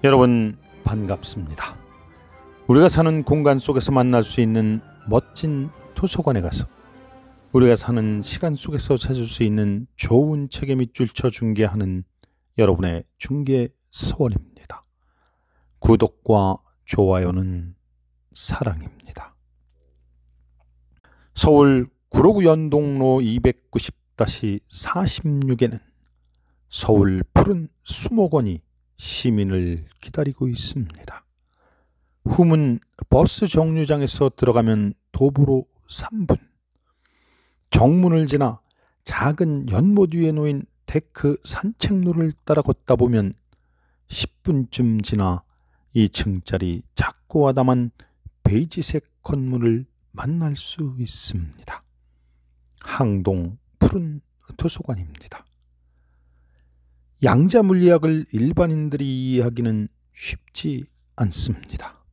여러분 반갑습니다. 우리가 사는 공간 속에서 만날 수 있는 멋진 도서관에 가서 우리가 사는 시간 속에서 찾을 수 있는 좋은 책의 밑줄 쳐 중계하는 여러분의 중계 서원입니다. 구독과 좋아요는 사랑입니다. 서울 구로구 연동로 290-46에는 서울 푸른 수목원이 시민을 기다리고 있습니다. 후문 버스 정류장에서 들어가면 도보로 3분, 정문을 지나 작은 연못 위에 놓인 데크 산책로를 따라 걷다 보면 10분쯤 지나 2층짜리 작고 아담한 베이지색 건물을 만날 수 있습니다. 항동 푸른 도서관입니다. 양자 물리학을 일반인들이 이해하기는 쉽지 않습니다.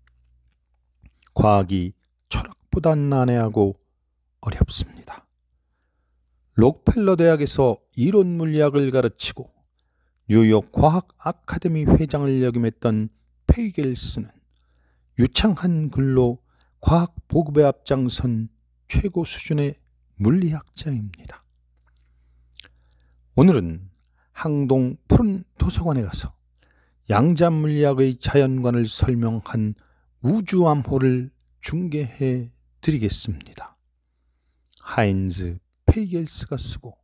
과학이 철학보다 난해하고 어렵습니다. 록펠러 대학에서 이론 물리학을 가르치고 뉴욕 과학 아카데미 회장을 역임했던 페이겔스는 유창한 글로 과학 보급에 앞장선 최고 수준의 물리학자입니다. 오늘은 항동 푸른 도서관에 가서 양자 물리학의 자연관을 설명한 우주암호를 중계해 드리겠습니다. 하인즈 페이겔스가 쓰고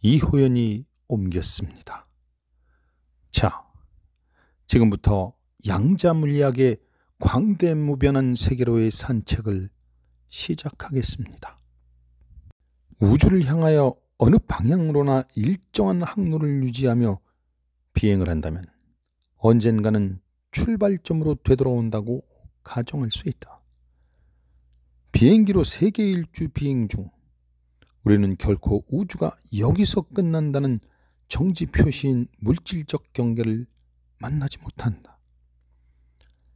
이호연이 옮겼습니다. 자, 지금부터 양자 물리학의 광대무변한 세계로의 산책을 시작하겠습니다. 우주를 향하여 어느 방향으로나 일정한 항로를 유지하며 비행을 한다면 언젠가는 출발점으로 되돌아온다고 가정할 수 있다. 비행기로 세계 일주 비행 중 우리는 결코 우주가 여기서 끝난다는 정지 표시인 물질적 경계를 만나지 못한다.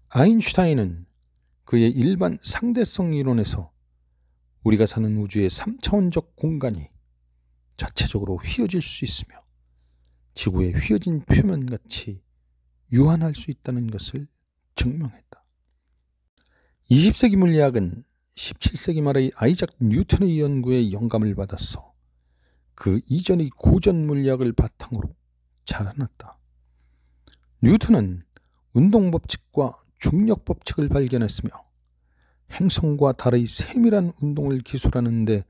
아인슈타인은 그의 일반 상대성 이론에서 우리가 사는 우주의 3차원적 공간이 자체적으로 휘어질 수 있으며 지구의 휘어진 표면같이 유한할 수 있다는 것을 증명했다. 20세기 물리학은 17세기 말의 아이작 뉴턴의 연구에 영감을 받았어 그 이전의 고전 물리학을 바탕으로 자라났다. 뉴턴은 운동법칙과 중력법칙을 발견했으며 행성과 달의 세밀한 운동을 기술하는 데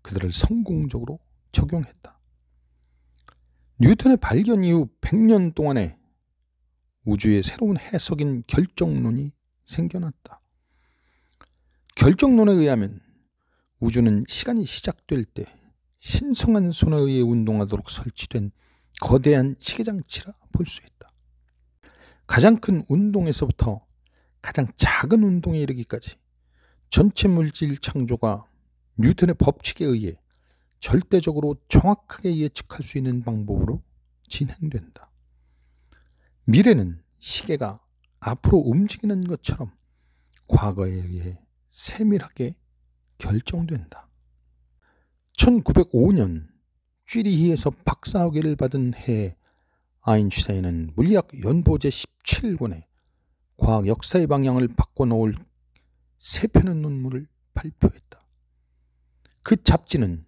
그들을 성공적으로 적용했다. 뉴턴의 발견 이후 100년 동안에 우주의 새로운 해석인 결정론이 생겨났다. 결정론에 의하면 우주는 시간이 시작될 때 신성한 손에 의해 운동하도록 설치된 거대한 시계장치라 볼 수 있다. 가장 큰 운동에서부터 가장 작은 운동에 이르기까지 전체 물질 창조가 뉴턴의 법칙에 의해 절대적으로 정확하게 예측할 수 있는 방법으로 진행된다. 미래는 시계가 앞으로 움직이는 것처럼 과거에 의해 세밀하게 결정된다. 1905년 쥐리히에서 박사학위를 받은 해에 아인슈타인은 물리학 연보제 17권에 과학 역사의 방향을 바꿔놓을 3편의 논문을 발표했다. 그 잡지는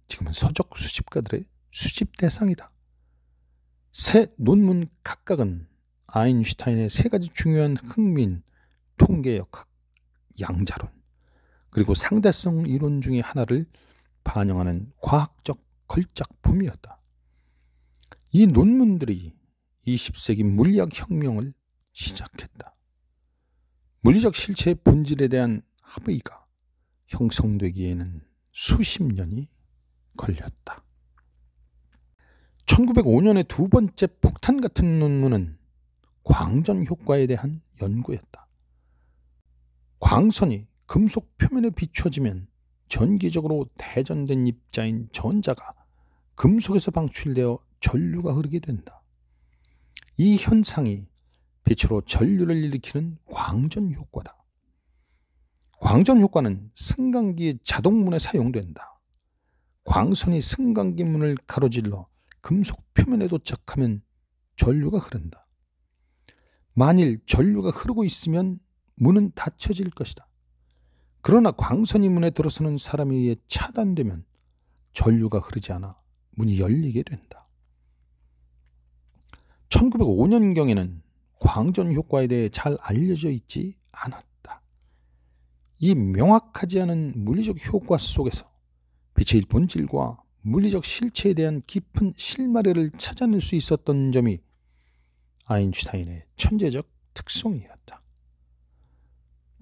지금은 서적 수집가들의 수집 대상이다. 세 논문 각각은 아인슈타인의 3가지 중요한 흥미인 통계역학, 양자론, 그리고 상대성 이론 중의 하나를 반영하는 과학적 걸작품이었다. 이 논문들이 20세기 물리학 혁명을 시작했다. 물리적 실체의 본질에 대한 합의가 형성되기에는 수십 년이 걸렸다. 1905년의 두 번째 폭탄 같은 논문은 광전 효과에 대한 연구였다. 광선이 금속 표면에 비춰지면 전기적으로 대전된 입자인 전자가 금속에서 방출되어 전류가 흐르게 된다. 이 현상이 빛으로 전류를 일으키는 광전 효과다. 광전 효과는 승강기의 자동문에 사용된다. 광선이 승강기 문을 가로질러 금속 표면에 도착하면 전류가 흐른다. 만일 전류가 흐르고 있으면 문은 닫혀질 것이다. 그러나 광선이 문에 들어서는 사람에 의해 차단되면 전류가 흐르지 않아 문이 열리게 된다. 1905년경에는 광전 효과에 대해 잘 알려져 있지 않았다. 이 명확하지 않은 물리적 효과 속에서 빛의 본질과 물리적 실체에 대한 깊은 실마리를 찾아낼 수 있었던 점이 아인슈타인의 천재적 특성이었다.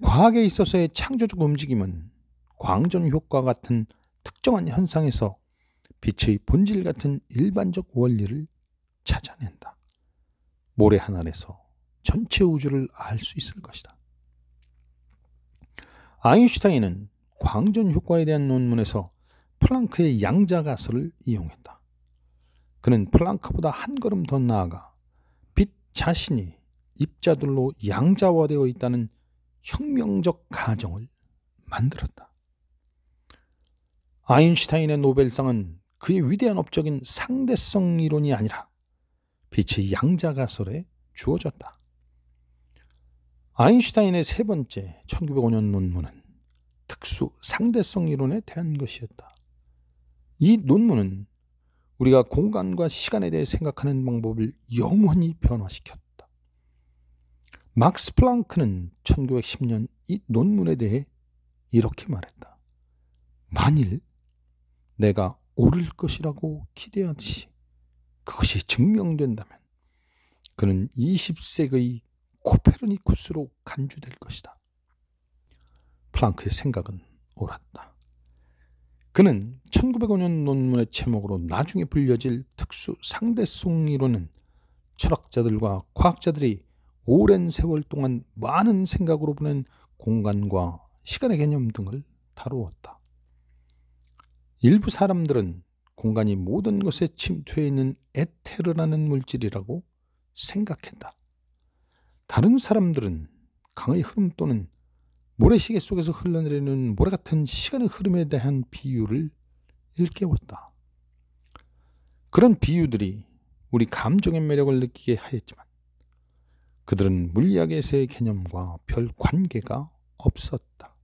과학에 있어서의 창조적 움직임은 광전 효과 같은 특정한 현상에서 빛의 본질 같은 일반적 원리를 찾아낸다. 모래 한 알에서 전체 우주를 알 수 있을 것이다. 아인슈타인은 광전 효과에 대한 논문에서 플랑크의 양자가설을 이용했다. 그는 플랑크보다 한 걸음 더 나아가 빛 자신이 입자들로 양자화되어 있다는 혁명적 가정을 만들었다. 아인슈타인의 노벨상은 그의 위대한 업적인 상대성 이론이 아니라 빛의 양자가설에 주어졌다. 아인슈타인의 세 번째 1905년 논문은 특수 상대성 이론에 대한 것이었다. 이 논문은 우리가 공간과 시간에 대해 생각하는 방법을 영원히 변화시켰다. 막스 플랑크는 1910년 이 논문에 대해 이렇게 말했다. 만일 내가 옳을 것이라고 기대하듯이 그것이 증명된다면 그는 20세기의 코페르니쿠스로 간주될 것이다. 플랑크의 생각은 옳았다. 그는 1905년 논문의 제목으로 나중에 불려질 특수 상대성 이론은 철학자들과 과학자들이 오랜 세월 동안 많은 생각으로 보낸 공간과 시간의 개념 등을 다루었다. 일부 사람들은 공간이 모든 것에 침투해 있는 에테르라는 물질이라고 생각했다. 다른 사람들은 강의 흐름 또는 모래시계 속에서 흘러내리는 모래 같은 시간의 흐름에 대한 비유를 일깨웠다. 그런 비유들이 우리 감정의 매력을 느끼게 하였지만 그들은 물리학에서의 개념과 별 관계가 없었다.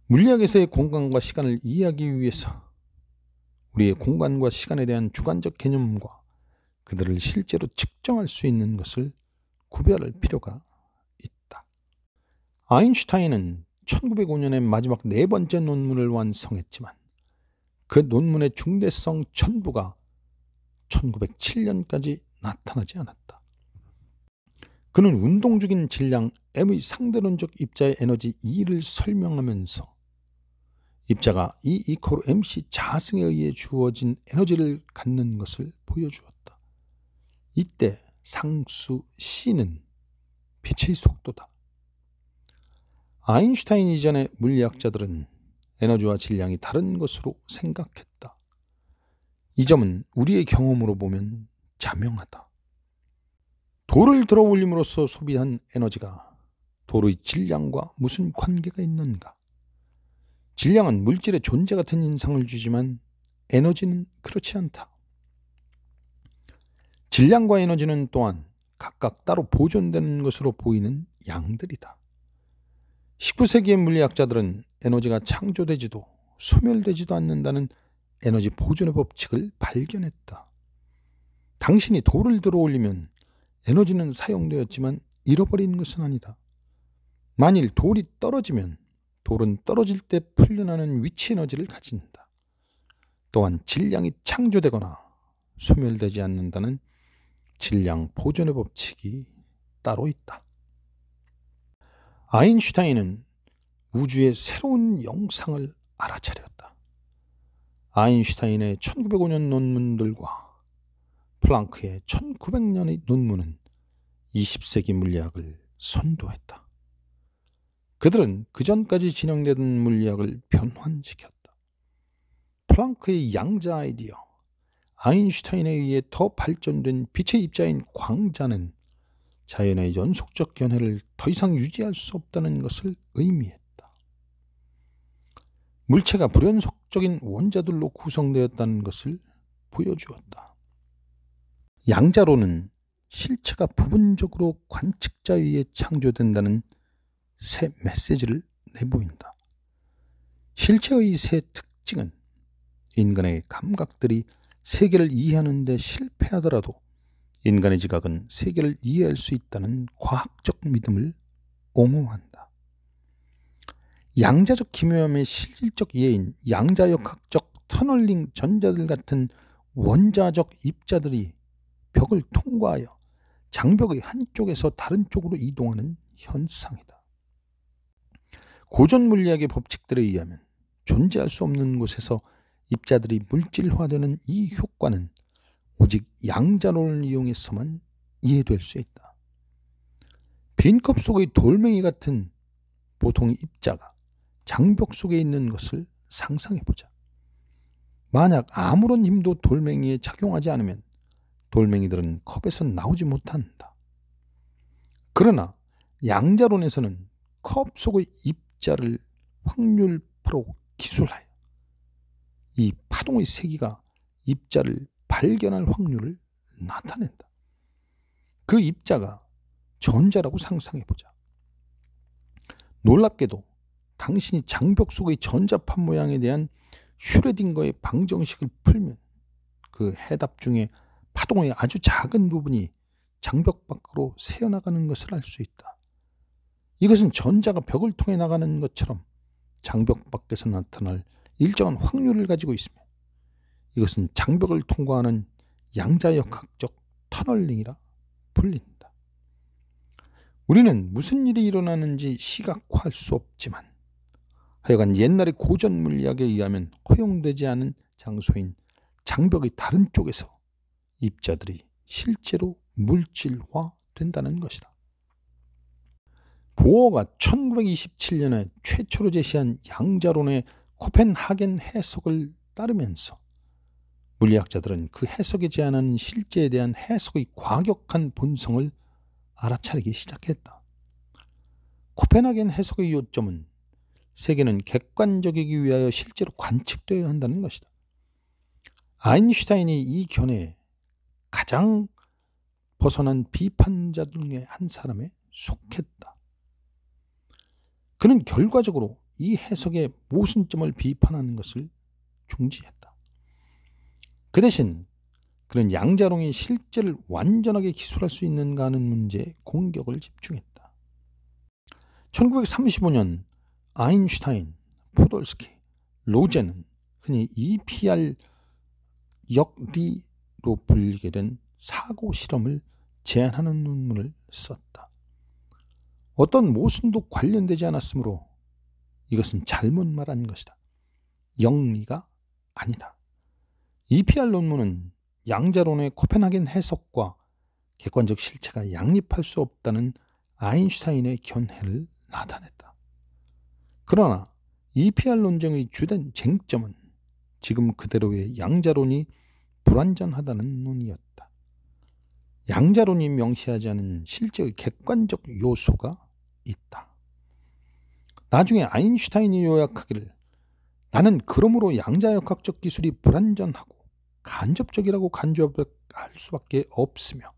물리학에서의 공간과 시간을 이해하기 위해서 우리의 공간과 시간에 대한 주관적 개념과 그들을 실제로 측정할 수 있는 것을 구별할 필요가 있다. 아인슈타인은 1905년에 마지막 네 번째 논문을 완성했지만 그 논문의 중대성 전부가 1907년까지 나타나지 않았다. 그는 운동 중인 질량 m의 상대론적 입자의 에너지 E를 설명하면서 입자가 E 이퀄 mc 자승에 의해 주어진 에너지를 갖는 것을 보여주었다. 이때 상수 C는 빛의 속도다. 아인슈타인 이전의 물리학자들은 에너지와 질량이 다른 것으로 생각했다. 이 점은 우리의 경험으로 보면 자명하다. 돌을 들어 올림으로써 소비한 에너지가 돌의 질량과 무슨 관계가 있는가? 질량은 물질의 존재 같은 인상을 주지만 에너지는 그렇지 않다. 질량과 에너지는 또한 각각 따로 보존되는 것으로 보이는 양들이다. 19세기의 물리학자들은 에너지가 창조되지도 소멸되지도 않는다는 에너지 보존의 법칙을 발견했다. 당신이 돌을 들어 올리면 에너지는 사용되었지만 잃어버린 것은 아니다. 만일 돌이 떨어지면 돌은 떨어질 때 풀려나는 위치 에너지를 가진다. 또한 질량이 창조되거나 소멸되지 않는다는 질량 보존의 법칙이 따로 있다. 아인슈타인은 우주의 새로운 영상을 알아차렸다. 아인슈타인의 1905년 논문들과 플랑크의 1900년의 논문은 20세기 물리학을 선도했다. 그들은 그전까지 진행되던 물리학을 변환시켰다. 플랑크의 양자 아이디어, 아인슈타인에 의해 더 발전된 빛의 입자인 광자는 자연의 연속적 견해를 더 이상 유지할 수 없다는 것을 의미했다. 물체가 불연속적인 원자들로 구성되었다는 것을 보여주었다. 양자론은 실체가 부분적으로 관측자에 의해 창조된다는 새 메시지를 내보인다. 실체의 새 특징은 인간의 감각들이 세계를 이해하는 데 실패하더라도 인간의 지각은 세계를 이해할 수 있다는 과학적 믿음을 옹호한다. 양자적 기묘함의 실질적 예인 양자역학적 터널링 전자들 같은 원자적 입자들이 벽을 통과하여 장벽의 한쪽에서 다른 쪽으로 이동하는 현상이다. 고전 물리학의 법칙들에 의하면 존재할 수 없는 곳에서 입자들이 물질화되는 이 효과는 오직 양자론을 이용해서만 이해될 수 있다. 빈 컵 속의 돌멩이 같은 보통의 입자가 장벽 속에 있는 것을 상상해보자. 만약 아무런 힘도 돌멩이에 작용하지 않으면 돌멩이들은 컵에서 나오지 못한다. 그러나 양자론에서는 컵 속의 입자를 확률파로 기술하여 이 파동의 세기가 입자를 발견할 확률을 나타낸다. 그 입자가 전자라고 상상해보자. 놀랍게도 당신이 장벽 속의 전자파 모양에 대한 슈레딩거의 방정식을 풀면 그 해답 중에 파동의 아주 작은 부분이 장벽 밖으로 새어나가는 것을 알 수 있다. 이것은 전자가 벽을 통해 나가는 것처럼 장벽 밖에서 나타날 일정한 확률을 가지고 있으며 이것은 장벽을 통과하는 양자역학적 터널링이라 불린다. 우리는 무슨 일이 일어나는지 시각화할 수 없지만 하여간 옛날의 고전 물리학에 의하면 허용되지 않은 장소인 장벽의 다른 쪽에서 입자들이 실제로 물질화된다는 것이다. 보어가 1927년에 최초로 제시한 양자론의 코펜하겐 해석을 따르면서 물리학자들은 그 해석에 제한하는 실제에 대한 해석의 과격한 본성을 알아차리기 시작했다. 코펜하겐 해석의 요점은 세계는 객관적이기 위하여 실제로 관측되어야 한다는 것이다. 아인슈타인이 이 견해에 가장 벗어난 비판자 중에 한 사람에 속했다. 그는 결과적으로 이 해석의 모순점을 비판하는 것을 중지했다. 그 대신 그는 양자론이 실제를 완전하게 기술할 수 있는가 하는 문제에 공격을 집중했다. 1935년 아인슈타인, 포돌스키, 로제는 흔히 EPR 역리로 불리게 된 사고 실험을 제안하는 논문을 썼다. 어떤 모순도 관련되지 않았으므로 이것은 잘못 말한 것이다. 역리가 아니다. EPR 논문은 양자론의 코펜하겐 해석과 객관적 실체가 양립할 수 없다는 아인슈타인의 견해를 나타냈다. 그러나 EPR 논쟁의 주된 쟁점은 지금 그대로의 양자론이 불완전하다는 논의였다. 양자론이 명시하지 않은 실제의 객관적 요소가 있다. 나중에 아인슈타인이 요약하기를 나는 그러므로 양자역학적 기술이 불완전하고 간접적이라고 간주할 수밖에 없으며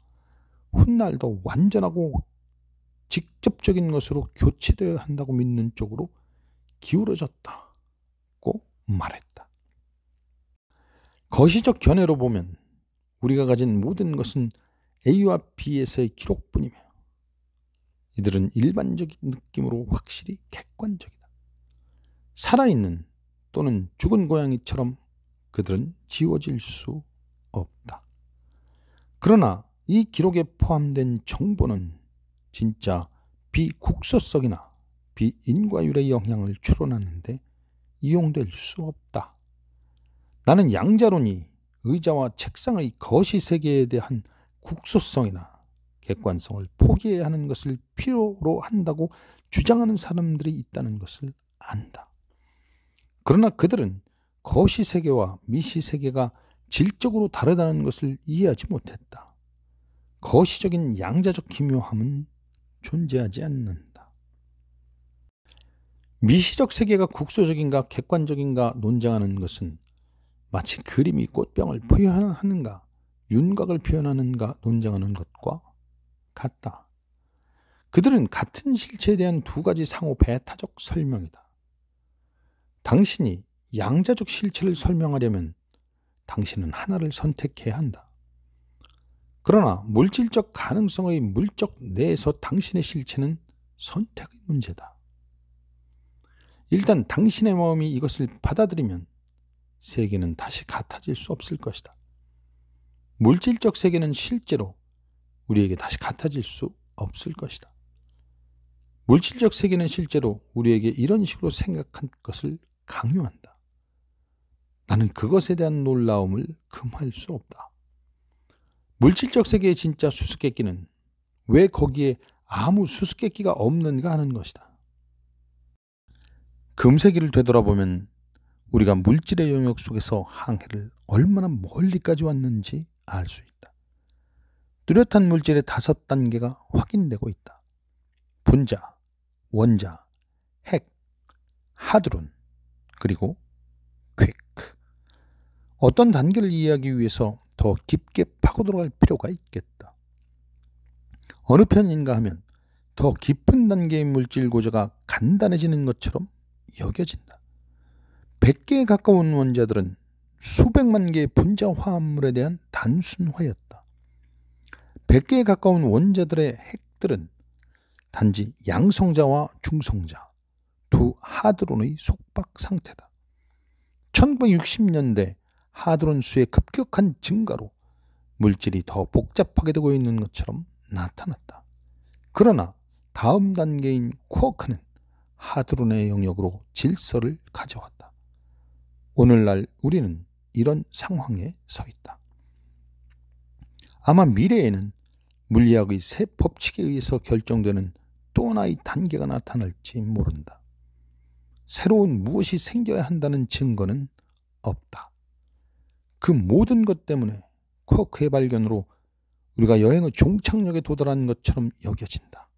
훗날 더 완전하고 직접적인 것으로 교체되어야 한다고 믿는 쪽으로 기울어졌다고 말했다. 거시적 견해로 보면 우리가 가진 모든 것은 A와 B에서의 기록뿐이며 이들은 일반적인 느낌으로 확실히 객관적이다. 살아있는 또는 죽은 고양이처럼 그들은 지워질 수 없다. 그러나 이 기록에 포함된 정보는 진짜 비국소성이나 비인과율의 영향을 추론하는데 이용될 수 없다. 나는 양자론이 의자와 책상의 거시세계에 대한 국소성이나 객관성을 포기해야 하는 것을 필요로 한다고 주장하는 사람들이 있다는 것을 안다. 그러나 그들은 거시세계와 미시세계가 질적으로 다르다는 것을 이해하지 못했다. 거시적인 양자적 기묘함은 존재하지 않는다. 미시적 세계가 국소적인가 객관적인가 논쟁하는 것은 마치 그림이 꽃병을 표현하는가 윤곽을 표현하는가 논쟁하는 것과 같다. 그들은 같은 실체에 대한 두 가지 상호 배타적 설명이다. 당신이 양자적 실체를 설명하려면 당신은 하나를 선택해야 한다. 그러나 물질적 가능성의 물적 내에서 당신의 실체는 선택의 문제다. 일단 당신의 마음이 이것을 받아들이면 세계는 다시 같아질 수 없을 것이다. 물질적 세계는 실제로 우리에게 다시 같아질 수 없을 것이다. 물질적 세계는 실제로 우리에게 이런 식으로 생각한 것을 강요한다. 나는 그것에 대한 놀라움을 금할 수 없다. 물질적 세계의 진짜 수수께끼는 왜 거기에 아무 수수께끼가 없는가 하는 것이다. 금세기를 되돌아보면 우리가 물질의 영역 속에서 항해를 얼마나 멀리까지 왔는지 알 수 있다. 뚜렷한 물질의 5단계가 확인되고 있다. 분자, 원자, 핵, 하드론, 그리고 퀵. 어떤 단계를 이해하기 위해서 더 깊게 파고 들어갈 필요가 있겠다. 어느 편인가 하면 더 깊은 단계의 물질 고조가 간단해지는 것처럼 여겨진다. 100개에 가까운 원자들은 수백만 개의 분자 화합물에 대한 단순화였다. 100개에 가까운 원자들의 핵들은 단지 양성자와 중성자, 두 하드론의 속박 상태다. 1960년대 하드론 수의 급격한 증가로 물질이 더 복잡하게 되고 있는 것처럼 나타났다. 그러나 다음 단계인 쿼크는 하드론의 영역으로 질서를 가져왔다. 오늘날 우리는 이런 상황에 서 있다. 아마 미래에는 물리학의 새 법칙에 의해서 결정되는 또 하나의 단계가 나타날지 모른다. 새로운 무엇이 생겨야 한다는 증거는 없다. 그 모든 것 때문에 쿼크의 발견으로 우리가 여행의 종착역에 도달한 것처럼 여겨진다.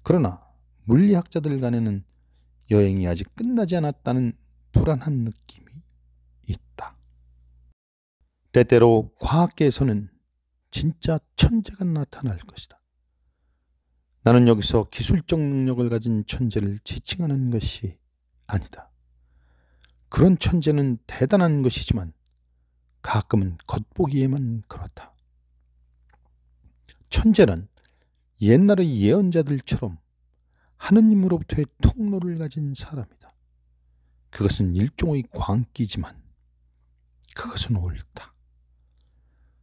그러나 물리학자들 간에는 여행이 아직 끝나지 않았다는 불안한 느낌이 있다. 때때로 과학계에서는 진짜 천재가 나타날 것이다. 나는 여기서 기술적 능력을 가진 천재를 지칭하는 것이 아니다. 그런 천재는 대단한 것이지만 가끔은 겉보기에만 그렇다. 천재는 옛날의 예언자들처럼 하느님으로부터의 통로를 가진 사람이다. 그것은 일종의 광기지만 그것은 옳다.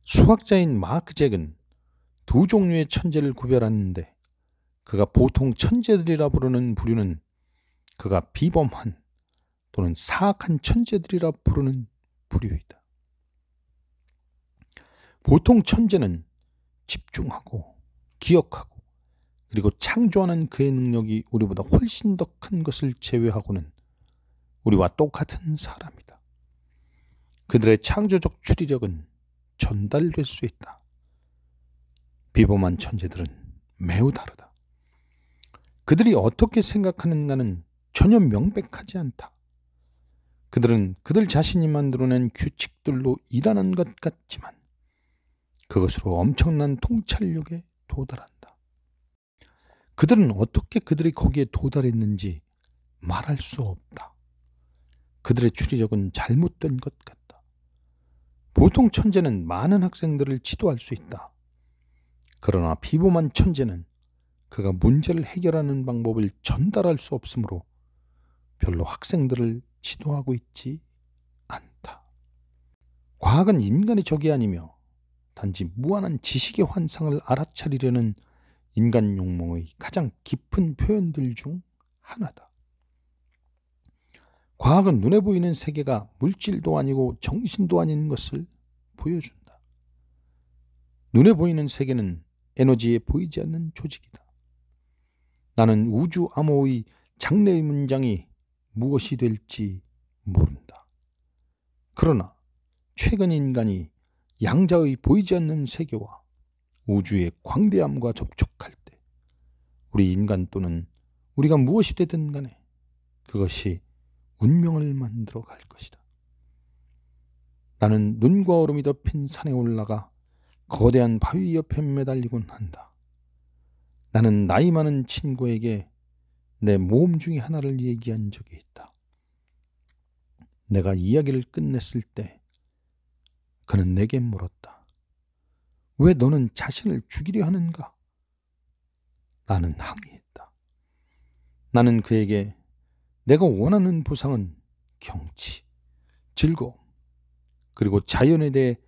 수학자인 마크 잭은 두 종류의 천재를 구별하는데 그가 보통 천재들이라 부르는 부류는 그가 비범한 또는 사악한 천재들이라 부르는 부류이다. 보통 천재는 집중하고 기억하고 그리고 창조하는 그의 능력이 우리보다 훨씬 더 큰 것을 제외하고는 우리와 똑같은 사람이다. 그들의 창조적 추리력은 전달될 수 있다. 비범한 천재들은 매우 다르다. 그들이 어떻게 생각하는가는 전혀 명백하지 않다. 그들은 그들 자신이 만들어낸 규칙들로 일하는 것 같지만 그것으로 엄청난 통찰력에 도달한다. 그들은 어떻게 그들이 거기에 도달했는지 말할 수 없다. 그들의 추리력은 잘못된 것 같다. 보통 천재는 많은 학생들을 지도할 수 있다. 그러나 비범한 천재는 그가 문제를 해결하는 방법을 전달할 수 없으므로 별로 학생들을 지도하고 있지 않다. 과학은 인간의 적이 아니며 단지 무한한 지식의 환상을 알아차리려는 인간 욕망의 가장 깊은 표현들 중 하나다. 과학은 눈에 보이는 세계가 물질도 아니고 정신도 아닌 것을 보여준다. 눈에 보이는 세계는 에너지에 보이지 않는 조직이다. 나는 우주 암호의 장래의 문장이 무엇이 될지 모른다. 그러나 최근 인간이 양자의 보이지 않는 세계와 우주의 광대함과 접촉할 때 우리 인간 또는 우리가 무엇이 되든 간에 그것이 운명을 만들어 갈 것이다. 나는 눈과 얼음이 덮인 산에 올라가 거대한 바위 옆에 매달리곤 한다. 나는 나이 많은 친구에게 내 모험 중에 하나를 얘기한 적이 있다. 내가 이야기를 끝냈을 때 그는 내게 물었다. 왜 너는 자신을 죽이려 하는가? 나는 항의했다. 나는 그에게 내가 원하는 보상은 경치, 즐거움, 그리고 자연에 대해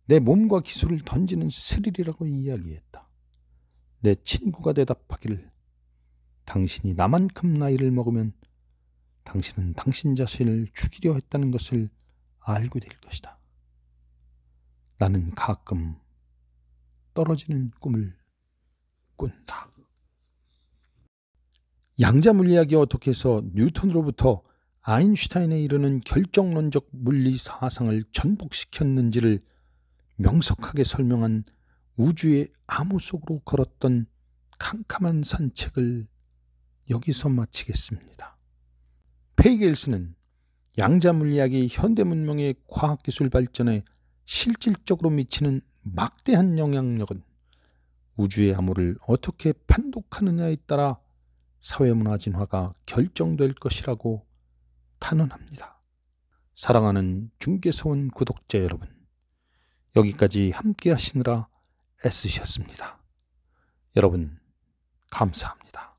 내 몸과 기술을 던지는 스릴이라고 이야기했다. 내 친구가 대답하기를 당신이 나만큼 나이를 먹으면 당신은 당신 자신을 죽이려 했다는 것을 알게 될 것이다. 나는 가끔 떨어지는 꿈을 꾼다. 양자 물리학이 어떻게 해서 뉴턴으로부터 아인슈타인에 이르는 결정론적 물리 사상을 전복시켰는지를 명석하게 설명한 우주의 암호 속으로 걸었던 캄캄한 산책을 여기서 마치겠습니다. 페이겔스는 양자 물리학이 현대 문명의 과학기술 발전에 실질적으로 미치는 막대한 영향력은 우주의 암호를 어떻게 판독하느냐에 따라 사회문화 진화가 결정될 것이라고 탄원합니다. 사랑하는 중개서원 구독자 여러분, 여기까지 함께 하시느라 애쓰셨습니다. 여러분, 감사합니다.